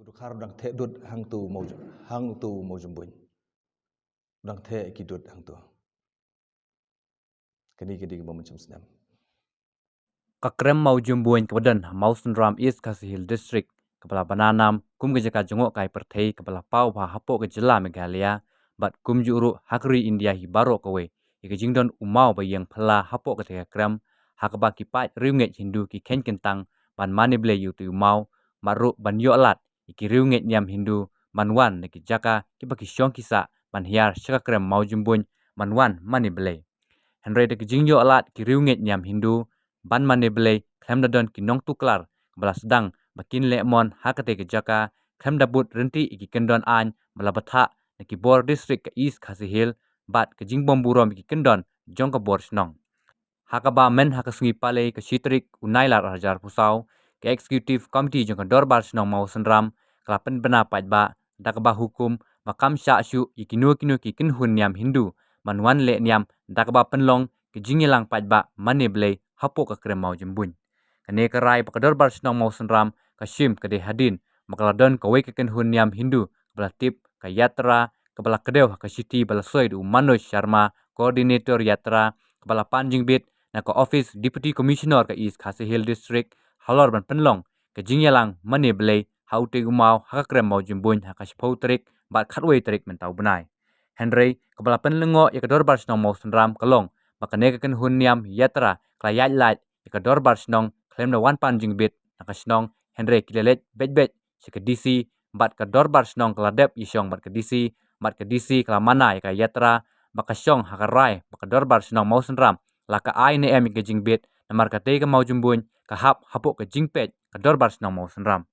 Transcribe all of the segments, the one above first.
Duk har dang the dut hang tu mau jumbuin. Dang the ki dut hang tu. Kani macam senam. Kakrem mau jumbuin kebadan mau Sundram East Khasi Hill District kepala bananam kum gejaka jengok kai perthei kepala pau ba hapo ke jela Meghalaya bat kum juru hakri India hi baro kowe ke jingdon umau ba yang phala hapo ke krem hakba ki pat riunget Hindu ki ken kentang ban mani ble yu tu umau maru ban yo lat ki riunget nyam Hindu manwan ne ki jaka ki ba ki syong kisa ban hiar shaka krem mau jumbuin manwan mani ble Henry de jingyo alat ki riunget nyam Hindu ban mane belai klem dadon ki nong tuklar bala sedang makin lemon hakate ke jaka klem dabut renti iki kendon an bala batha ki bor district ke East Khasi Hill bat ke jingbom burom ki kendon jong ke bor snong hakaba men hakasungi pale ke sitrik unailar hajar pusau ke executive committee jong ke dorbar snong mau senram klapen bena pajba dakba hukum makam sya ikinu ki kinhun nyam Hindu manwan le nyam dakba penlong ke jingilang pajba mane belai hapo ka krem mau jembun. Kane karai pakador bar senong mau senram kasim kade hadin makaladon kawe keken hunyam Hindu bala tip ka yatra kepala kedeu ka city bala soid Manoj Sharma koordinator yatra kepala panjing bit na ka office deputy commissioner ka East Khasi Hill district halor ban penlong ke jingyalang mane belai haute umau haka krem mau jembun haka spau trik bat khatwe trik mentau benai. Henry kepala penlengo yakador bar senong mau senram kalong makane keken hunyam yatra klayat lat ikador bar snong klem na wan panjing bit naka snong Henry kilelet bet sekedisi bat kador bar snong keladep isyong bat kedisi kelamana ika yatra baka syong hakarai bakador bar snong mau senram laka ai ne em ke jingbit namar kate ke mau jumbun kahap hapuk ke jingpet kador bar snong mau senram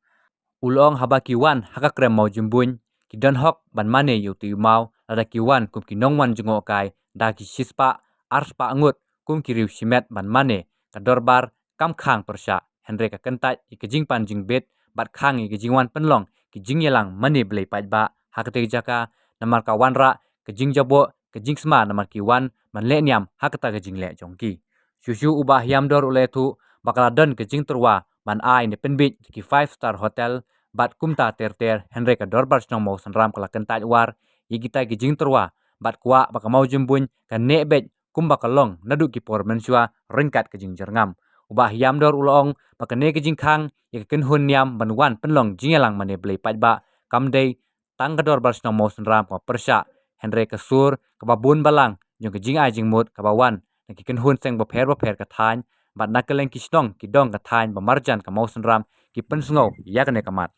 ulong habaki wan haka krem mau jumbun kidon hok ban mane yu tu mau lada ki wan kum ki nongwan jengo kai da ki sispa arspa angut kum kiriu simet ban mane kador bar kam khang persya Henry ka kentat ikejing panjing bet bat khang ikejingwan penlong kijing yelang mane blei pajba hakate jaka namar ka wanra kejing jabo kejing sma namar ki wan man le nyam hakata kejing le jongki susu ubah yam dor ule tu bakaladon kejing terwa ban ai ne penbit ki 5-star hotel bat kumta ter Henry ka dorbar snong mau senram kala kentat war igita kejing terwa bat kwa baka mau jembun kan nebet kum bakalong nadu ki por mensua ringkat kejing jerngam ubah yam dor ulong pakane kejing khang ken hun yam banwan penlong jingelang mane blei pajba kamdei tang kador bar snong mau senram ko persya Henry ka sur ka babun balang jong kejing ai jing mut ka bawan ki ken hun seng baper ka than bat nakeleng ki snong ki dong ka than bamarjan ka mau senram ki pensngau yakne kamat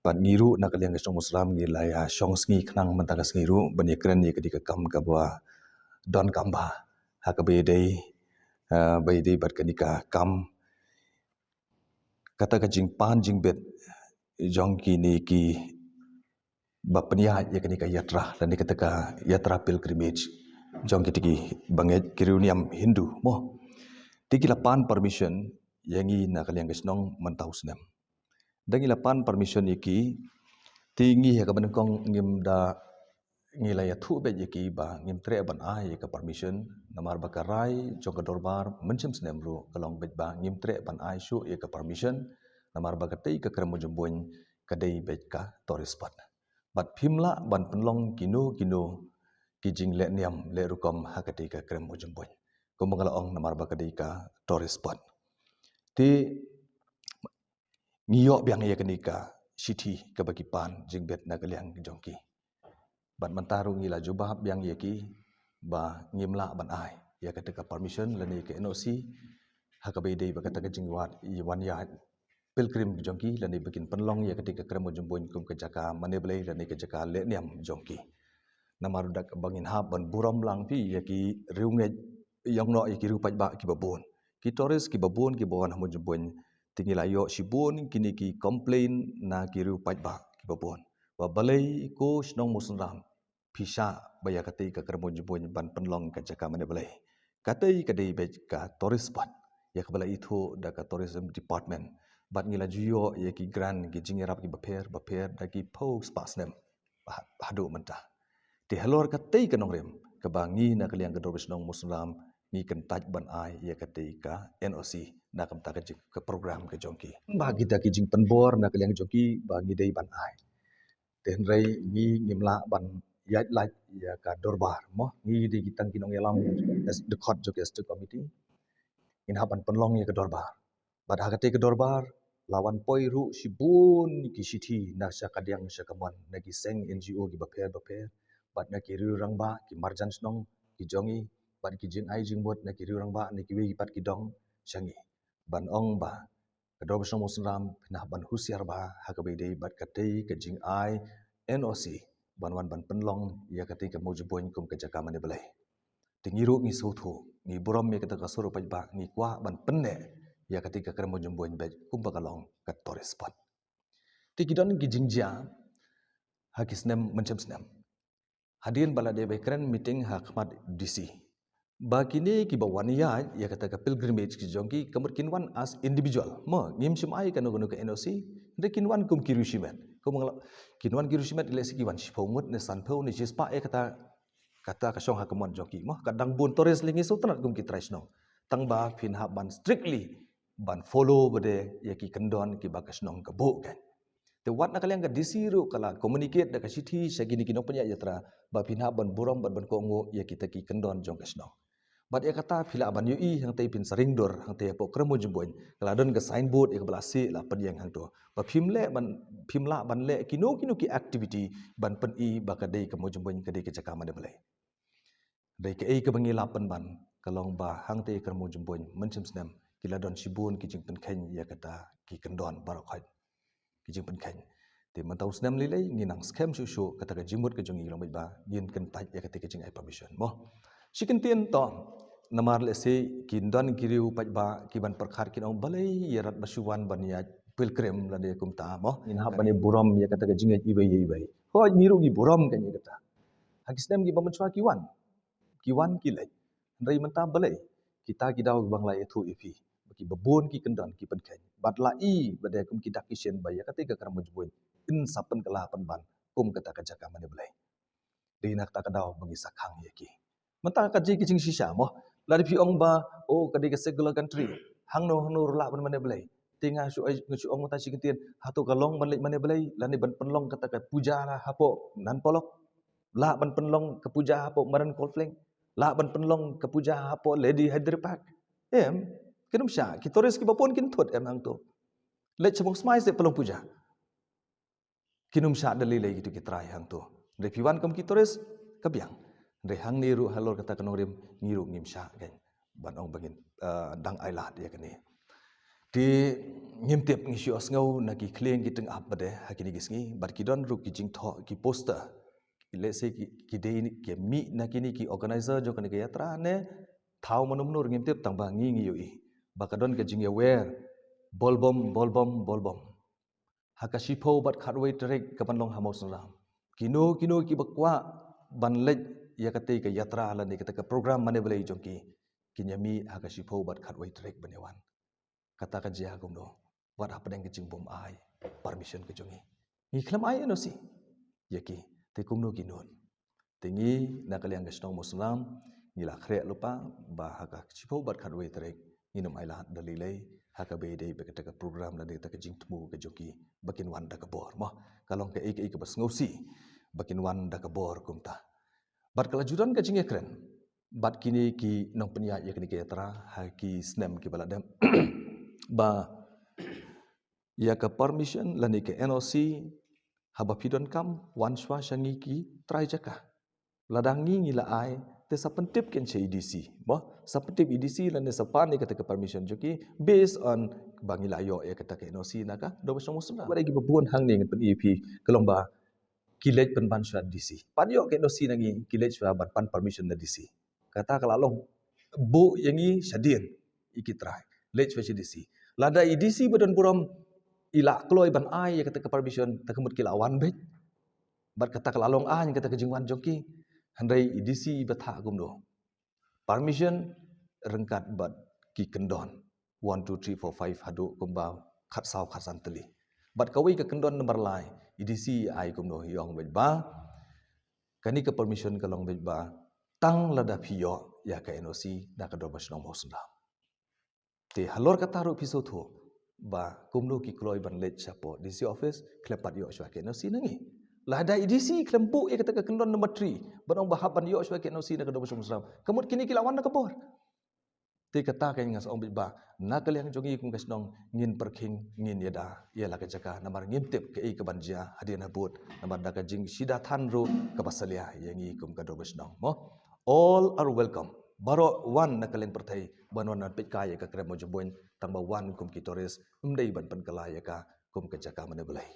Bat ngiru nak liang kesong muslim ngilaya syong sngi knang mentakas ngiru bani kren ni ketika kam kabwa don kamba hakabe dei bay bat kenika kam kata kajing pan jing bet jong kini ki bapnia ya kenika yatra dan ketika yatra pilgrimage jong kitiki banget kiruniam Hindu mo tigilapan permission yangi nak liang kesong mentau senam dangi lapan permission iki tinggi ya kabanengkong ngim da ngilaya thu be iki ba ngim tre ban ai ka permission namar bakarai jong dorbar mencem senem ru kalong bet ba ngim tre ban ai syu ya ka permission namar bakatei ka kremo jembon kadai bet ka tourist spot bat phimla ban penlong kinu kijing le niam le rukom hakati ka kremo jembon komangalaong namar bakadei ka tourist spot ti ngiyok biang ya kenika city kebagipan jingbet nagaliang jongki ban mantaru ngila jubah biang yaki ba ngimla ban ai ya ketika permission lani ke NOC hakabede ba ketika jingwat wan ya pilgrim jongki lani bikin penlong ya ketika kremo jumbun kum ke jaka maneblei lani ke jaka leniam jongki namarudak bangin hab ban buram lang pi yaki riunget yang no yaki rupat ba ki babon ki tourist ki babon ki bawan hamu jumbun tinggi layo sibun kini ki komplain na kiru pajba ki babon wa balai ko snong musram pisa baya kati ka kermo jubun ban penlong ka jaka mane balai katai kadai be ka tourist spot ya ka balai itu da ka tourism department bat ngila juyo ya ki gran ki jingerap ki baper da ki pos pasnem hadu mentah di halor katai ka nongrem ka bangi na kaliang ka snong musram ngi kentaj ban ai ya ketika NOC na kam ta ke program ke jongki bagi ta ki jing penbor na kaliang jongki bagi dei ban ai ten rei ngi ngimla ban yat lai ya ka dorbar mo ngi di kitang kinong yalam as the court jok as the committee in haban penlong ya ke dorbar bad hakate ke dorbar lawan poi ru sibun ki sithi na sya kadiang sya kaman na ki seng NGO ki baper bad na ki riu rang ba ki marjan snong ki jongi bad ki jing ai jing bot na ki riu rang ba na ki wi pat ki dong syangi ban ong ba kedor bersama musram nah ban husiar ba hakabai dei bad katei ke jing ai NOC ban wan ban penlong ya katei ke mojuboin kum ke jaka mane belai tingiru ngi sotho ngi buram me kata kasoro paj ba ngi kwa ban penne ya ketika kermo jumboin bej kum bakalong kat Torres Spot tikidon ki jingjia hakisnem mencem snem hadirin balade bekren meeting hakmat DC bakini ki bawania ya kata ka pilgrimage ki jongki kamut kinwan as individual mo ngim simai kan gono ke NOC de kinwan kum kirusimet kum kinwan kirusimet ilesi ki wan sipomut ne sanpau ne jispa e kata kasong hakamon jongki mo kadang bun Torres lingi sultanat kum ki tresno tang ba pin ha ban strictly ban follow bade ya ki kendon ki bakasnong ke bo kan te wat nak kalian ka disiru kala communicate da ka sithi sagini kinong panya yatra ba pin ha ban buram ban kongo ya kita ki kendon jong kasnong bat ya kata phila ban yu i hang tei pin sering dor hang tei po kremo jumboin kala don ka signboard e kala si la pen yang hang to ba phimle ban phimla ban le kino ki activity ban pen i ba ka dei ka mo jumboin ka dei ka jaka mane belai dei ke ei ke bangi la pen ban kalong ba hang tei kremo jumboin mencem snem kila don sibun ki jing pen khen ya kata ki kendon barakhai ki jing pen khen te mentau snem lilai nginang scam su kata ka jimut ke jongi long ba ngin ken taj ya kata ke jing ai permission mo sikentien to namar le se kindon kiriu paj ba ki ban perkhar kinong balai yarat basuwan ban ya pilgrim la de kum ta mo in ha bani buram ya kata ka jing ai ibai ho niru gi buram kan ya kata hakisnem gi bamen chwa kiwan kilai ndai menta balai kita kidau bang lai thu ifi ki babon ki kendon ki pen khen bat la i bade kum ki dak isen bai ya kata ka kram mujboin in sapen kala pen ban kum kata ka jaka mane balai dei nak ta kadau bagi sakhang ya ki menta ka ji ki jing sisa mo la di ong ba oh ka di ka secular country hang no la ban mane balai tinga su ai su ong ta sikentien hatu kalong ban mane balai la ni ban penlong kata ka puja la hapo nan polok la ban penlong ke puja hapo maran kolfleng la ban penlong ke puja hapo lady Hyderabad em kinum sya ki Torres ki bapon kin thot em hang to let chemong smai se pelong puja kinum sya dalilai gitu ki trai hang to re piwan kam ki Torres kabyang re hang niru halor kata kanorim ngiru ngim sya kan ban ong bangin dang ai la dia kani di ngimtip ngi sios ngau na ki kleng ki teng ap bade hakini gisngi bar ki don ru ki jing tho ki poster let's say ki dei ni ke mi na kini ki organizer jo kan ke yatra ne thau manum nur ngimtip tang ba ngi yui bakadon ke jing aware bolbom hakashipo bat khatwei trek kapan long hamos ram kino ki bakwa ban lej ya kate ke yatra la ni kata ke program mane belai jongki kinyami hakashipo bat khatwei trek banewan kata ka jia gum do wat apa deng ke jing bom ai permission ke jongi ngi klam ai no si yaki te kumno kinun tingi nakaliang gesnong muslim ngila khre lupa ba haka chipo bat khatwei trek nginum ai la dalilai haka be dei be kata program la de ta jing tmu ke joki bakin wan da ka bor mo kalong ke ik bas ngosi bakin wan da ka bor kumta bat kala judan ka jing ekren bat kini ki nong penya ya kini ke yatra ha ki snem ki baladem ba ya ka permission la ni ke NOC haba pidon kam wan shwa shangi ki try jaka ladangi ngila ai te sapentip ken che EDC bo sapentip EDC la ne sapani kata ke permission joki based on bangila yo ya kata ke NOC naka do besong musna bare gi babun hang ni pen EP kelomba kilej pen ban shwa DC pan yo ke NOC nangi kilej shwa ban pan permission na DC kata kalalong bu yangi shadien iki try lej shwa DC lada EDC badan buram ila kloi ban ai ya kata ke permission takemut kila wan bet bat kata kalalong ai kata ke jingwan joki handai EDC batha gumdo permission rengkat bat ki kendon 1 2 3 4 5 hadu kumba khat saw khasan teli bat kawi ke kendon nomor lai EDC ai gumdo yong bet ba kani ke permission kalong bet ba tang lada piyo ya ka NOC na ka dobash nong mo sundam te halor ka taru piso thu ba kumno ki kloi ban let chapo DC office klepat yo shwa ke NOC nangi lada IDC klempu ya kata ka kendon number 3 banong bahab ban yo shwa ke NOC na ka dobash nong sundam kamut kini kilawan na kabor te kata ka ngas ong ba nakal yang jongi kum kasnong ngin perking ngin yada ya la ka jaka namar ngim tip ke i ka banja hadin habut namar da ka jing sida than ro ka basalia yangi kum ka dobash nong mo all are welcome baro one nakaleng pertai banwan pit kaya ka kremo jobon tangba one kum kitoris umdai ban pan kala ya ka kum ka jaka mane belai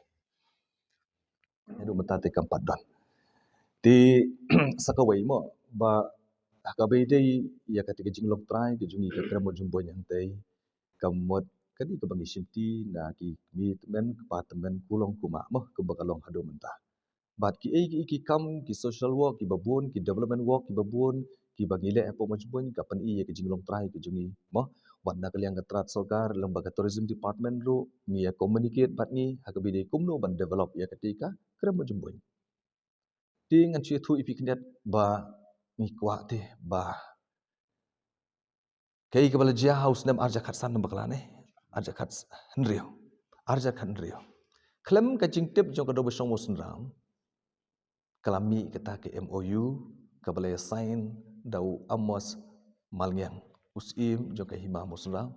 edu metate kampat don ti sakawai mo ba kabai dai ya ketika jinglok try ke jungi ka kremo jobon yang tai kamot kadi ka bangi simti na ki mi temen department kulong kuma mo ke bakalong hado mentah bat ki ki kam ki social work ki babun ki development work ki babun ki bagile apo majbun ka pan i ke jinglong try ke jungi mo wat na kaliang katrat sarkar lembaga tourism department ru ni ya communicate bat ni hakabi de kumno ban develop ya ketika krem majbun ti ngan chi thu ipi knet ba ni kwa te ba kai ke bala jia house nam arja khat san nam bakla ne arja khat nrio klem ka jingtip jong ka do besong mo sunram kalami kata ke MOU kabale sign dau amos malngiang usim jong ka hima mo sunram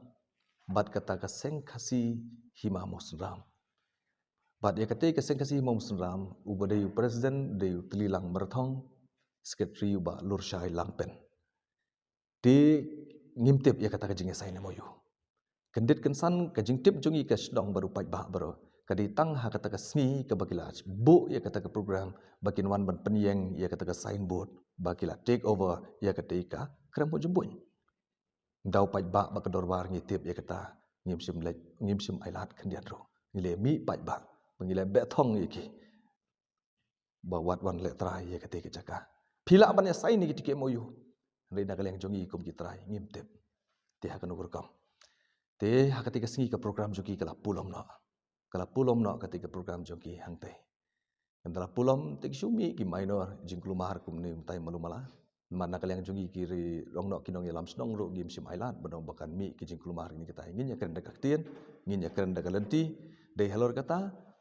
bat kata ka seng khasi hima mo sunram bat ya kate ka seng khasi hima mo sunram ubade president de tlilang merthong secretary ba lur shai langpen di ngimtip ya kata ka jinge sign MOU kendit kensan ka jingtip jongi ka sedong baru pai ba baru kadi tang ha kata ka sni ka bakilaj bu ya kata ka program bakin wan ban penyeng ya kata ka signboard bakila take over ya kata ka krem jumbun dau pai ba bakador war ngitip ya kata ngim sim ailat kendian ro ngile mi pai ba ngile betong iki bawat wan le trai ya kata ka jaka pila ban ya sign ni ki MOU rena kaleng jongi kum ki trai ngimtip ti ha kan ukur kam te ha ketika singi ke program joki kala pulom no ketika program joki hangte kendala pulom tek sumi ki minor jingklumar kumni tai malumala mana kalian jongi kiri rongno kinong yalam snong ro gim sim island badong bakan mi ki jingklumar ni kita ingin ya keren dekat tien ingin ya keren dekat lenti dei halor kata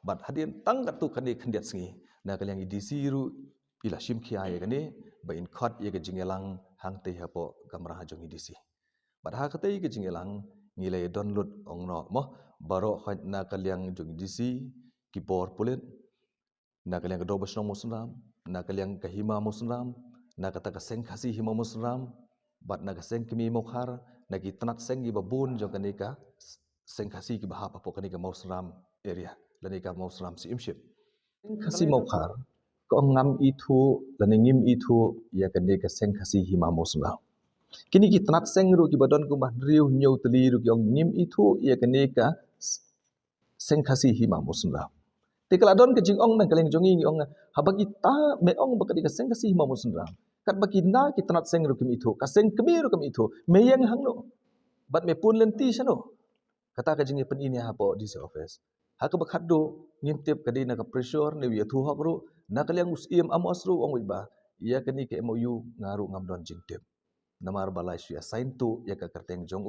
bat hadien tang katu kani kendiat singi na kalian IDC ru ila sim khia ya kani ba in khot ya ke jingelang hangte hapo kamra jong IDC bat ha kate ke jingelang ngilai download ongno mo baro khaj na kaliang jong DC kipor pulit na kaliang do basno musram na kaliang kahima musram na kata ka seng khasi hima musram bat na ka seng kimi mokhar na ki tanat seng gi babun jong kanika seng khasi ki bahap apo kanika musram area lanika musram si imship khasi mokhar ko ngam itu laningim itu ya kanika seng khasi hima musram kini ki tanat seng ru ki badon ku bah riu nyau teli ru ki ong ngim itu ia kene ka seng khasi hima musna te kala don ke jing ong nang kaleng jongi ong habagi ta me ong bakadi ka seng khasi hima musna kat bagi na ki tanat seng ru kim itu ka seng kemi ru kim itu me yang hang no bat me pun lenti sano kata ka jingi pen ini ha po DC office ha ka bakhat do ngintip kadi na ka pressure ne wi thu hak ru na kaleng usim amos ru ong ba ia kini ke MOU ngaru ngam don jing tip namar balai suya sign tu ya ka kerteng jong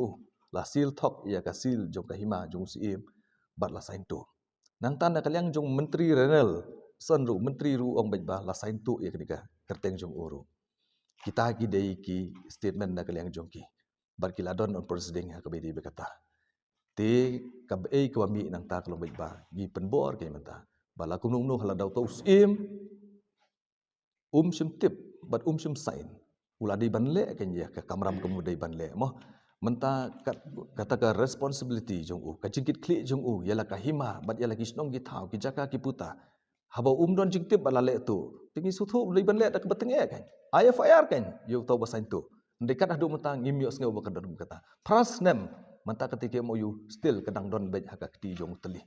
la sil thok ya ka sil jong ka hima jong sim bat la sign tu nang tan na kalyang jong menteri renal son ru menteri ru ong ba la sign tu ya ka kerteng jong uru kita ki dei ki statement na kalyang jong ki bar ki ladon on president ha ka be di berkata te ka be ka mi nang ta kalong ba gi penbor ke menta bala kunung nu hala dau tu sim sim tip bat sim sign ula di banle kan ya ke kamram kamu dai banle mo menta kata ka responsibility jong ka jingkit klik jong yala ka hima bat yala ki snong ki thau ki jaka ki puta haba don jingtip balale tu tingi suthu dai banle tak beteng kan IFIR kan yo tau basain tu ndekat adu menta ngimyo snge ba kadon kata first name menta ketika MOU still kadang don bej haka kti jong teli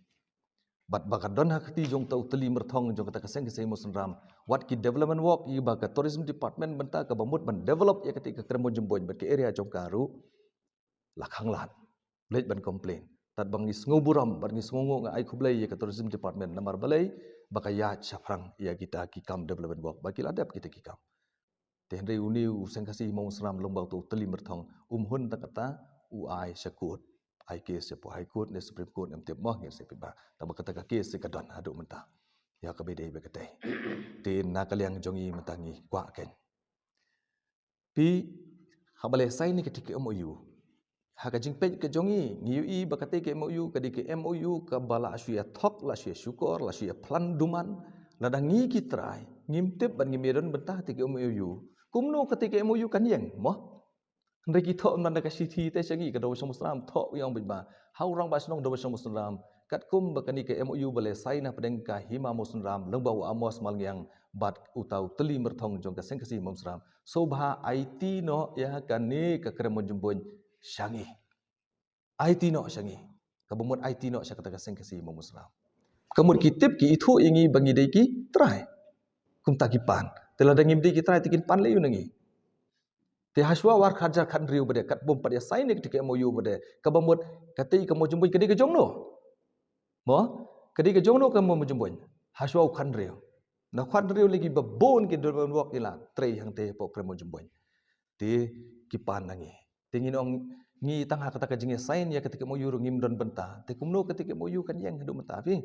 bat bakadon hakti jong tau teli merthong jong kata kaseng keseng musram wat ki development work i ba ka tourism department benta ka bamut ban develop ya ketika kremo jembon bat ke area jong karu lakhang lat lej ban complain tat bangi sngoburam bangi sngongo nga ai khublai ya ka tourism department namar balai baka ya chafrang ya kita ki kam development work bakil adap kita ki kam Teh uni sengkasi mau seram lombau tu teli mertong hun tak kata ai syakut ai kes sepo high court ne supreme court em tiap mah ngir sepiba tapi kata ka kes sekadon aduk mentah ya ka bede be kate tin na kaliang jongi mentangi kwa ken pi habale sai ni ketika MOU ha ka jingpej ke jongi ngiui bakate ke MOU ka di ke MOU ka bala asyia thok la asyia syukur la asyia plan duman ladang ngi kitrai ngimtip ban ngimedon bentah te ke MOU kumno ketika MOU kan yang moh Reki thok man ka city te changi ka do muslim thok yang ba haurang ba snong do muslim kat kum bakani ke MOU bale sai na pedeng ka hima muslim lengbau amos mal yang bat utau teli merthong jong ka sengkasi muslim sobha IT no ya kan ni ka kremon jumbon syangi IT no syangi ka bomot IT no sya kata ka sengkasi muslim kamut kitip ki ithu ingi bangi dei ki try kum takipan teladang ngimdi ki try tikin pan le yu nangi Te haswa war khajar khan riu bade kat bom pada sign ni ketika MOU bade kabamut kati kamu jumboy kedi ke jongno mo kedi ke jongno kamu jumboy haswa khan riu na khan riu lagi babon ke don wak ila trei hang te po premo jumboy te kipan nangi tingin ong ngi tangha kata ka jinge sign ya ketika MOU ngim don benta te kumno ketika MOU kan yang hidup menta fi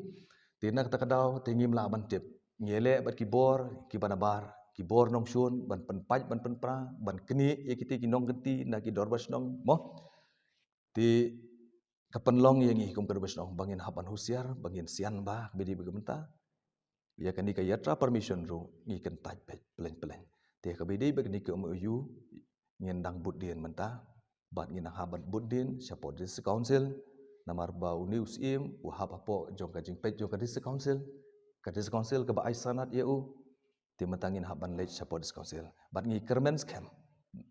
te nak kata kadau te ngim la ban tip ngele bat kibor kibanabar kibor nong shun ban penpaj ban penpra ban keni ya kita kinong genti na ki dorbas nong mo ti kapenlong yang ngi kum dorbas nong bangin haban husiar bangin sian ba bedi begementa ya kan ka yatra permission ru ngi kan taj peleng te ka bedi begni ke MOU ngendang budin menta bat ngi nang haban budin support this council namar ba news im wa haba po jong ka jing pej jong ka this council ka ba ai sanat yeu ti matangin haban lech support this council bat ngi kermens camp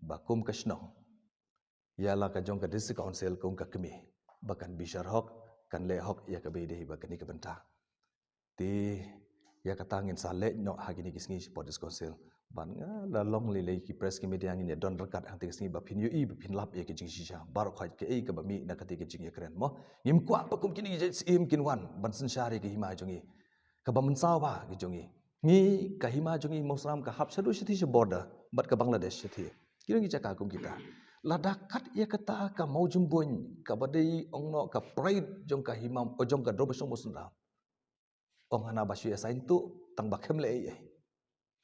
ba kum kasnong yala ka jong ka this council kum ka kemi bakan bishar hok kan le hok ya ka bede ba kani ka benta ti ya katangin sale no hagini kisngi support this council ban nga la long le ki press ki media ngi don rekat ang tisngi ba phin ui ba phin lap ye ki jing shisha bar khait ke ei ka ba mi na kati ki jing ye kren mo ngim kwa pa kum kini je sim kin wan ban sin shari ki hima jongi ka ba mun saw ba ki jongi ngi ka hima jongi muslim ka hap sadu sithi se border bat ka bangladesh sithi kini ngi caka kum kita ladakat ye kata ka mau jumbon ka badai ongno ka pride jong ka hima ojong ka drobasong muslim ong ana basyu asain tu tang bakem le ai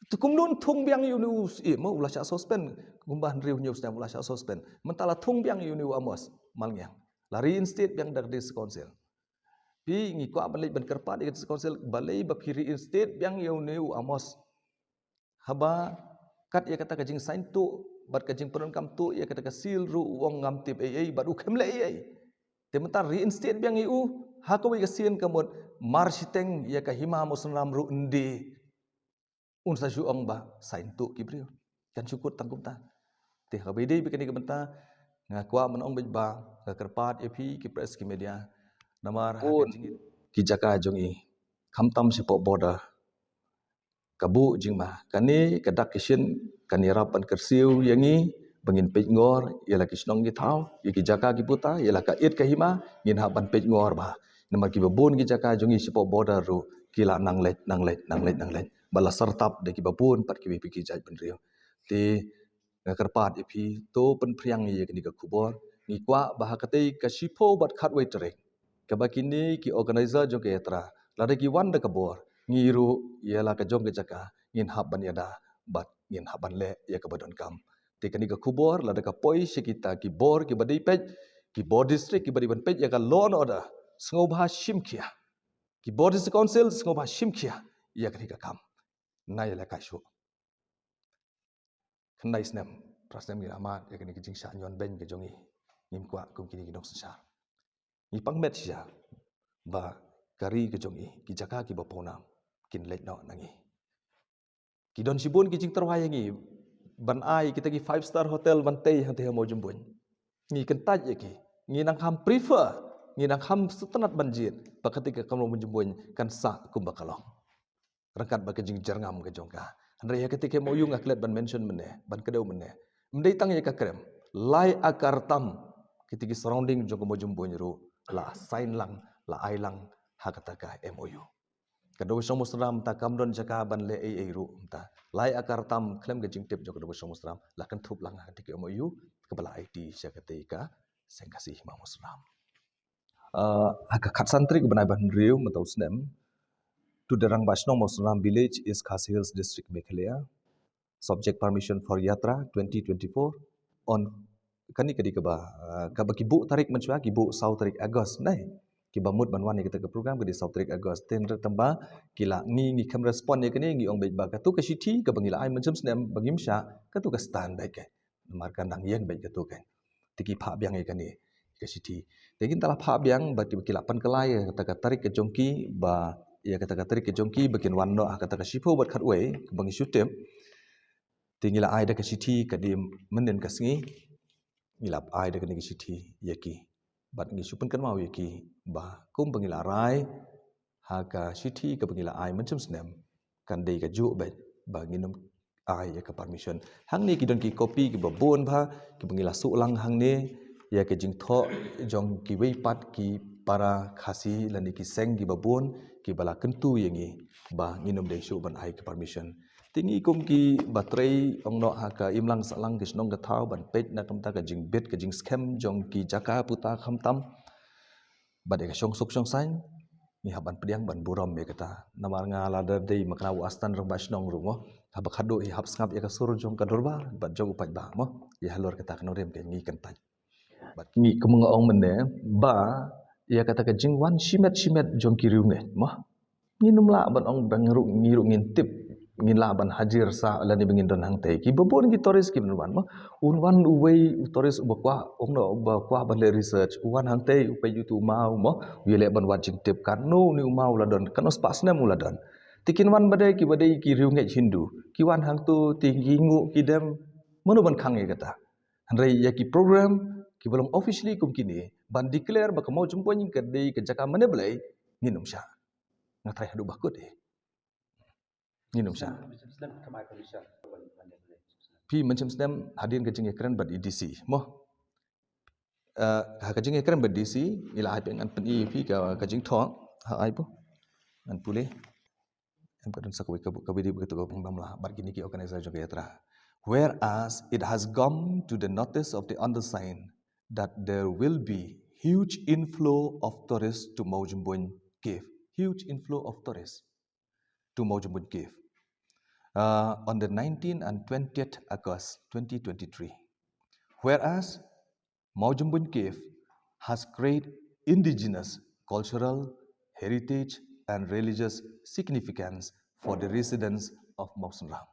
tu kumnun thung biang yu nu mo ula sha suspend kumban riu news na ula sha suspend mentala thung biang yu nu amos malngyang lari instate biang dak dis council pi ngi ko balai ban kerpa dis council balai ba phiri instate biang yu nu amos haba kat ya kata kajing sain tu bat kajing peron kam tu ya kata ka sil ru wong ngam tip ai bat u kem le ai te mentar reinstate biang yu hakawi ka sien kamot marsiteng ya ka hima muslim ru ndi unsa ju ong ba sain tu kibrio kan syukur tangkum ta te habede bikani ka benta ngakwa menong ba ka kerpat epi ki press ki media namar hakan jingit ki jaka jongi khamtam sipo border kabu jingma kani kadak kishin kani rapan kersiu yangi bangin pej ngor yala kisnong gi thau ki jaka ki puta yala ka it ka hima ngin haban pej ngor ba namar ki babun ki jaka jongi sipo border ru kila nanglet bala sertap de ki babun pat ki ki jaj penrio ti ngakarpat ipi to pen priang ye kini ka kubor ni kwa bahakatei ka sipo bat khat wai trek ka bakini ki organizer jo ke etra lada ki wan de kabor ngiru yala ka jong ke jaka ngin haban yada bat ngin haban le ya ka badon kam ti kani ka kubor lada ka poi sekita ki bor ki badai pej ki bor district ki badi ban pej ya ka law and order sngobha shimkhia ki bor district council sngobha shimkhia ya kani ka kam na yala ka shu khnai snem prasnem ni amat ya kani kijing sha nyon ben ke jongi ngim kwa kum kini ki dok sha ni pangmet sha ba kari ke jongi ki jaka ki bapona kin let no nangi ki don sibun ki jing terwayangi ban ai kita ki 5-star hotel ban tei hang te mo jumbun ni kentaj ye ki ni nang ham prefer ni nang ham setenat banjir paketika kamu menjumbun kan sa kum bakalong rangkat ba ke jing jarngam ke jongka andre ya ketika mo yu ngaklet ban mention mene ban kedau mene mendai tang ye ka krem lai akar tam ketika surrounding jong mo jumbun ru la sign lang la ai lang hakata ka MOU Kada wisong musram ta kamdon jaka ban le ai ru ta. Lai akar tam klem ke jing tip jok kada wisong musram lakan thup lang hati ke MOU kepala IT syakatika sengkasih ma musram. Agak kat santri kebenai ban riu matau snem to derang basnong musram village is Khasi Hills district Meghalaya. Subject permission for yatra 2024 on kani kadi kaba kibu tarik mencuba kibu sau tarik Agos nai kiba mud banwan ni kita ke program ke di sau tarik Agos tender tamba kila ngi kam respon ni kani ngi ong baik baga tu ke siti ke bangila ai mencem snem bangim sya ke tu ke stand baik ke mar kandang yang baik ke tu ke tiki pha biang ni kani ke siti tegin tala pha biang bati kila pan kelai kata tarik ke jongki ba ya kata tarik ke jongki bakin wanno kata ke sipo buat khatwe bangi syutem tinggal ai dah ke siti kadi menden kasngi ngilap ai dah ke siti yaki bat ngi supun kan mau yaki ba kum pengila rai ha ka siti ke pengila ai mencem snem kan dei ka ju ba nginum ai ya ka permission hang ni ki don ki copy ki babon ba ki pengila sulang hang ni ya ke jing tho jong ki wei pat ki para khasi lani ki seng ki babon ki bala kentu yengi ba nginum dei su ban ai ka permission tingi kum ki baterai ongno haka imlang salang kisnong ka thau ban pet na kamta ka jing bet ka jing scam jong ki jaka puta khamtam bade ka shong sok shong sain ni haban pediang ban buram ya kata namar ngala dei makna wastan rong basnong rungo habak hado hi hab skap ya ka sur jong ka dorba bat jong upai ba mo ya halor kata kanorem ke ngi kan tai bat ngi kumung ong mene ba ya kata ka jing wan shimet jong ki riunge mo nginum la ban ong bangru ngiru ngintip ngin laban hajir sa lani bengin don hang tei ki bobon ki toris ki ban ma unwan uwei toris ubakwa ongno ubakwa ban le research uwan hang tei upai yutu mau mo wile ban watching tip kan no ni mau la don kan ospas na mula don tikin wan badai ki riu ngai hindu ki wan hang tu tinggi ngu ki dem mono ban khang ye kata handrai ya ki program ki belum officially kum kini ban declare ba mau jumpoin ke dei ke jaka mane belai nginum sya ngatrai hadu bakut nginum sya pi macam sedem hadir ke jing ekran bad EDC moh ha ke jing ekran bad DC ila ai pengan pen pi ka jing thong ha ai po an pule em kadun sakwe ka bidi begitu ko pembamla bar gini ki organizer joga yatra whereas it has come to the notice of the undersigned that there will be huge inflow of tourists to Maujumbun Cave huge inflow of tourists to Maujumbun Cave on the 19th and 20th August 2023. Whereas Maujumbun Cave has great indigenous cultural, heritage and religious significance for the residents of Mausunram.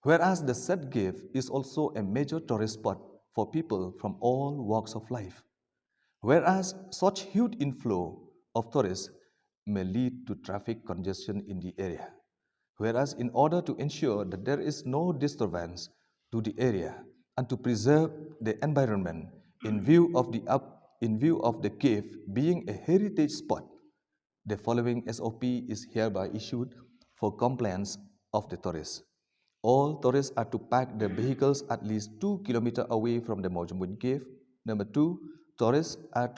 Whereas the said cave is also a major tourist spot for people from all walks of life. Whereas such huge inflow of tourists may lead to traffic congestion in the area. Whereas in order to ensure that there is no disturbance to the area and to preserve the environment in view of the cave being a heritage spot, the following SOP is hereby issued for compliance of the tourists. All tourists are to park their vehicles at least 2 kilometers away from the Maujumbun Cave. Number 2, tourists are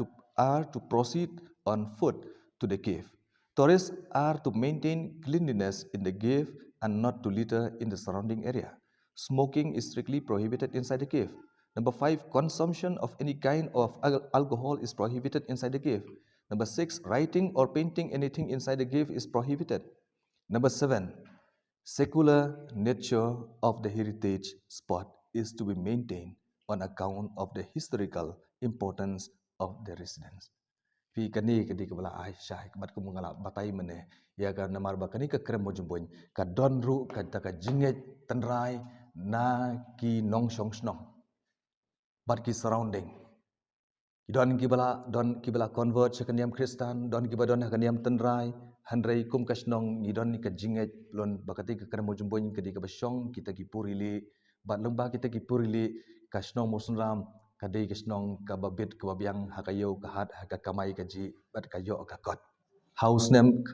to proceed on foot to the cave. Tourists are to maintain cleanliness in the cave and not to litter in the surrounding area. Smoking is strictly prohibited inside the cave. Number 5, consumption of any kind of alcohol is prohibited inside the cave. Number 6, writing or painting anything inside the cave is prohibited. Number 7, secular nature of the heritage spot is to be maintained on account of the historical importance of the residents. Fi kani kadi kebala Aisyah kebat ku mengala batai mene ya ka namar ba kani ka krem Maujumbun ka donru ka ta ka jinget tenrai na ki nong song snong bat ki surrounding don ki bala convert sekaniam Kristen don ki badon hakaniam tenrai handrai kum kasnong ni don ni ka jinget lon bakati ka krem Maujumbun kadi ka basyong kita ki purili bat lembah kita ki purili kasnong Mausunram kadai kisnong kababit kababiang hakayo kahat hakakamai kaji bat kayo kakot house name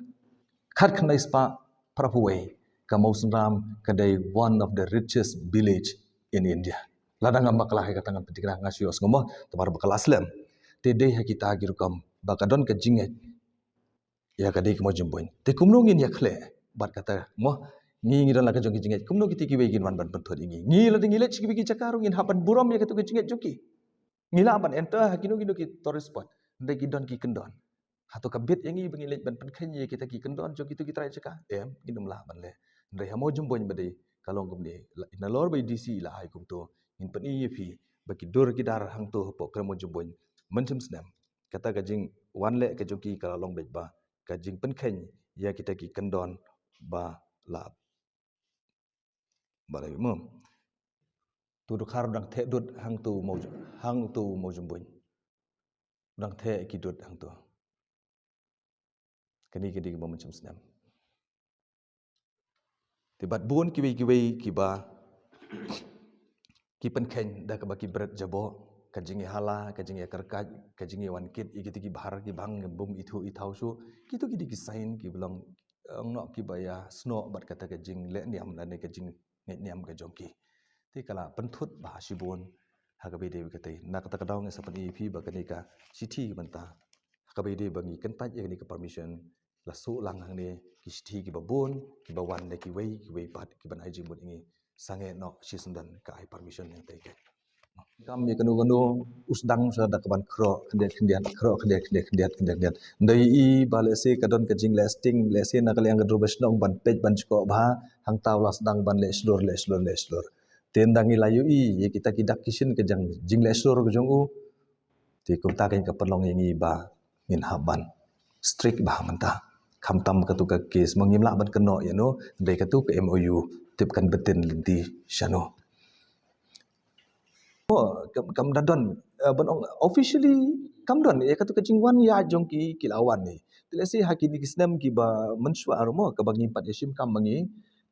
khat khnai spa prapuwe kamausunram kadai one of the richest village in India ladang maklah katangan petikna ngasios ngomo tabar bakal aslam tedei hakita girukam bakadon ka jinget ya kadai kemo jumboin te kumno ngin ya khle bat kata mo ngi don la ka jongki jinget kumno kiti ki begin wan ban pentot ingi ngi la dingi le chiki ki cakaru ngin hapan buram ya katu jinget joki ngila ban enter hakino kino ki tourist spot ndai ki don ki kendon hato ka bit yangi bengi le ban penken ye kita ki kendon joki tu ki trai caka ginum la ban le ndai hamo jumboin bade kalong gumne na lor bai DC la ai kum to in pen ye fi baki dor ki dar hang to po kremo jumboin mencem snam kata gajing wan le ka joki kala long bet ba kajing penken ya kita ki kendon ba la balai mum tu khar dang the dut hang tu mo jumboin dang the ki dut hang tu kani kedi ba macam senam tibat bun ki ba ki penken da ka ba ki berat jabo kajingi hala kajingi karkaj kajingi wan kit igiti ki bahar ki bang bum itu itau su kitu ki design ki belong no ki ba ya sno bat kata kajing le niam la ne kajing niam ka jongki ti kala penthut bah sibun hakabe de kata nak kata kadau nge sapan EP ba kanika city banta hakabe de bangi kentaj ni ka permission la su lang hang ni ki city ki babun ki bawan de ki wei pat ki ban haji bun ingi sange no si sundan ka ai permission yang tai ke kami kanu usdang sada kaban kro kendian ndai i balese kadon kajing lasting lese nakal yang drobes nong ban pej ban chko bha hang taw las dang ban le slor tendangi layu i ye kita kidak kishin kajang jing le slor kajong u ti kumta kain ka perlong yangi ba ngin haban strict bah manta khamtam katu ka case mangimla ban keno yano ndai katu ka MOU tip kan betin linti shano kam dadon bonong officially kam don ya katu kacing wan ya jongki kilawan ni lese hakini kisnam ki ba mensua armo ka bangi pat yasim kam bangi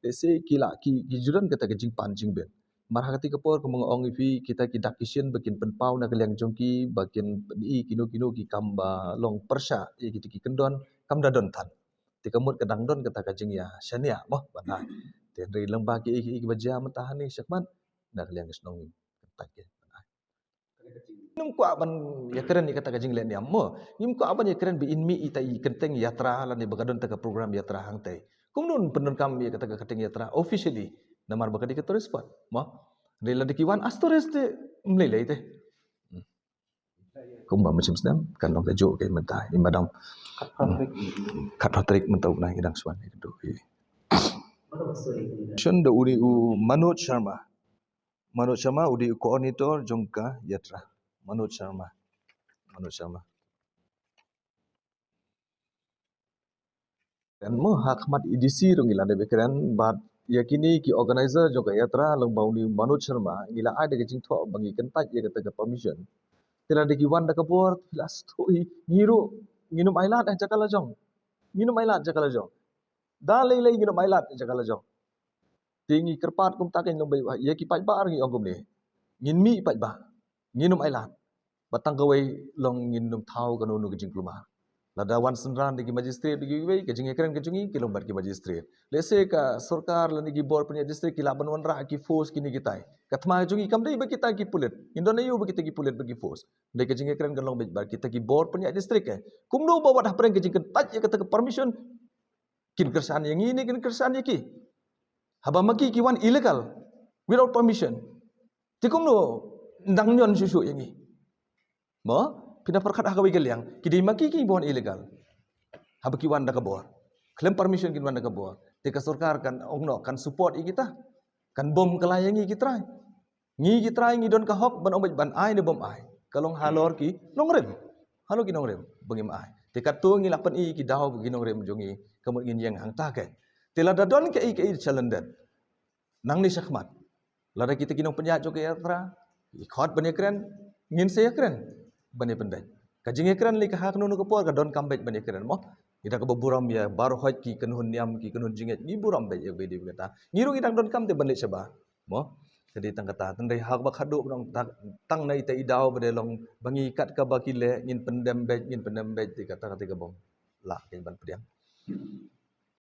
lese kila ki juran kata kacing pancing ben marhati kapor ko mga ong ifi kita ki dakisien bakin penpau na kaliang jongki bakin i kino ki kam ba long persya ye gitu ki kendon kam dadon tan tikamut kadang don kata kacing ya syania moh bana tenri lembah ki baja mentahani syakmat na kaliang kisnong tak ke Nim ko aban ya keren ni kata kajing len mo. Nim ko aban ya keren bi inmi itai kenteng yatra lan ni bagadon ta program yatra hang tai. Kum nun penun kam ya kata kenteng yatra officially namar bagadi ke tourist spot. Mo. Rela de kiwan astores te mlele te. Kum ba macam sedam kan dong kejo ke mentah ni madam. Kat trik mentau na hidang swan itu. Shun da uri u Manoj Sharma udi koordinator jongka yatra. Manoj Sharma. Dan mo hakmat EDC rong ila de bekeran bat yakini ki organizer jongka yatra long bauni Manoj Sharma ila ada ke jing tho bangi kentaj ye kata permission. Tila de ki wan da kabor tila stoi nginum ailat jakala jong. Nginum ailat jakala jong. Da lei nginum ailat jakala jong. Tingi kerpat kum takin long bai ye ki paj ba ngi ongum ni. Ngin mi paj ba. Nginum ailat. Batang kawai long nginum thau kanu nu kejing kelumah. Lada wan senran di magistrate di wei kejing ekran kejungi kilong bar ki magistrate. Lese ka sarkar lan di bor punya district kila ban wan ra ki force kini kitai. Katma jungi kam dei bagi kita ki pulit. Indonesia bagi kita ki pulit bagi force. Dei kejing ekran kan long bar kita ki bor punya district ke. Kumno bawa dah pereng kejing kentaj ya kata permission. Kin kersan yang ini kin kersan ki. Haba maki ki wan illegal without permission. Tikumno ndang nyon susu yang ini. Mo pindah perkat hak kawai geliang kidi maki ki bon illegal habaki wanda ka bor claim permission kin wanda ka bor tika sarkar kan ongno kan support i kita kan bom kelayangi kita ngi don ka hok ban ombaj ban ai ne bom ai kalong halor ki nongrem halo ki nongrem bangim ai tika tu ngi lapan i ki daw ki nongrem jongi kamut ngin yang hang ta ke tila dadon ke i chalenden nang ni syakmat lada kita kinong penyat jo ke yatra ikhot banekren ngin saya keren bani pendai kajing ekran li ka hak nu ko por ka don kambet bani ekran mo ida ka buram ya baru hoj ki kanhun niam ki kanhun jinget ni buram be ye bedi kata ngiru idang don kam te ban le seba mo jadi tang kata tandai hak ba khadu dong tang nai te idau bade long bangi kat ka ba ki le ngin pendem be ti kata kata ka bom la ke ban pediam